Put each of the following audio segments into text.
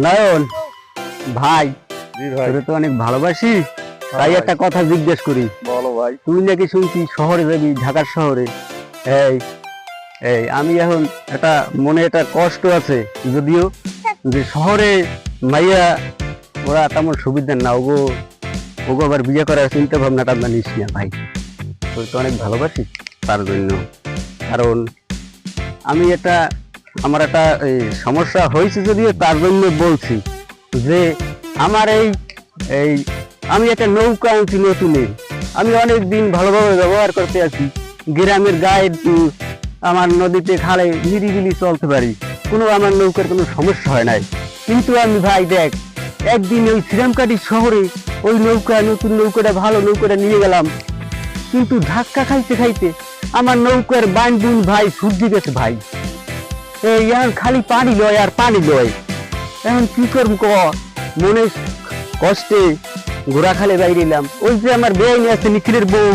নয়ন ভাই, জি ভাই। তোরে তো অনেক ভালোবাসি, তাই ভাই। একটা কথা জিজ্ঞেস করি। বলো ভাই। তুই নাকি শুনছি শহরে যাবি, ঢাকার শহরে। এই এই আমি এখন একটা মনে একটা কষ্ট আছে, যদিও যে শহরে মাইয়া ওরা তেমন সুবিধা না, ওগো ওগো আবার বিয়ে করার চিন্তা ভাবনাটা জানিস না ভাই। তোর তো অনেক ভালোবাসি তার জন্য। কারণ আমি একটা আমার একটা এই সমস্যা হয়েছে, যদিও তার জন্য বলছি যে আমার এই এই আমি একটা নৌকা আনছি নতুনে। আমি অনেক দিন ভালোভাবে ব্যবহার করতে আছি, গ্রামের গায়ে আমার নদীতে খালে নিরিবিলি চলতে পারি, কোনো আমার নৌকার কোনো সমস্যা হয় নাই। কিন্তু আমি ভাই দেখ, একদিন ওই শ্রীরামকাঠি শহরে ওই নৌকা নতুন নৌকাটা ভালো নৌকাটা নিয়ে গেলাম, কিন্তু ধাক্কা খাইতে খাইতে আমার নৌকার বান্ডুল ভাই সূর্যে গেছে ভাই। এই এখন খালি পানি লয় আর পানি লয়। এখন কি করবো ক, মনে কষ্টে ঘোরা খালে বাইরে এলাম। ওই যে আমার বেআইনি আছে নিখিলের বউ,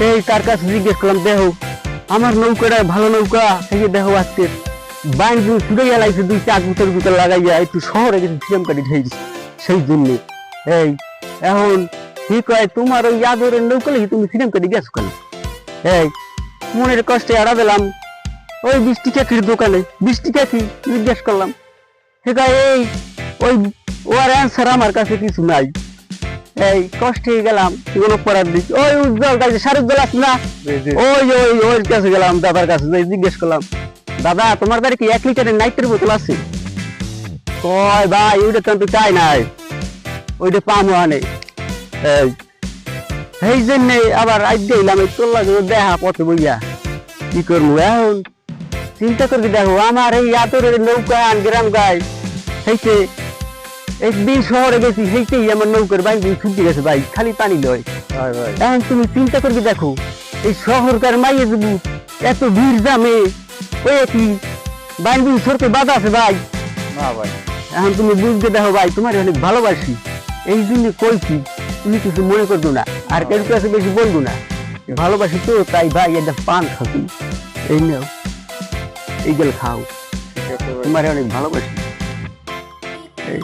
এই তার কাছে জিজ্ঞেস করলাম, দেখো আমার নৌকাটা ভালো নৌকা থেকে দেখো আজকে বান্ডুল ছুটে গেলাইছে, 2-4 বোতল লাগাইয়া একটু শহরে গেছে শ্রীরামকাঠি ঢেই। সেই জন্যে এই এখন কি কয়, তোমার ওই আদরের নৌকা লাগি তুমি শ্রীরামকাঠি গেছো কেন? এই মনের কষ্টে আড়া দিলাম ওই বৃষ্টি কাকির দোকানে। বৃষ্টি কাকি জিজ্ঞেস করলাম, সে কয় এই ওই ওর অ্যান্সার আমার কাছে কিছু নাই। এই কষ্টে গেলাম কোনো পড়ার দিক, ওই উজ্জ্বল কাছে শাহরুজ্জ্বল আছে না, জি জি। ওই ওই ওর কাছে গেলাম, দাদার কাছে যাই জিজ্ঞেস করলাম, দাদা তোমার বাড়ি কি 1 লিটারের নাইটের বোতল আছে? কয় ভাই ওইটা তো চাই নাই, ওইটা পামো আনে। এই সেই জন্যে আবার আজ গেলাম এই তোর লাগে দেখা পথে বইয়া। কি করবো এখন চিন্তা করবি, দেখো আমার এই আতরের নৌকা গ্রাম গায়ে সেইতে একদিন শহরে গেছি, সেইতেই আমার নৌকার বাইরে ছুটি গেছে ভাই, খালি পানি লয়। ভাই ভাই। এখন তুমি চিন্তা করবি, দেখো এই শহরকার মাইয়ে দেবু এত ভিড় জামে ওই কি বাইরে সরতে বাধা আছে ভাই। না ভাই। এখন তুমি বুঝতে দেখো ভাই, তোমার অনেক ভালোবাসি, এই জন্য কইছি তুমি কিছু মনে করবো না, আর কেউ কাছে বেশি বলবো না। ভালোবাসি তো তাই ভাই, এটা পান খাও তুমি, এই নাও এইগুলো খাও, ঠিক আছে ভাই। তোমার অনেক ভালোবাসি। এই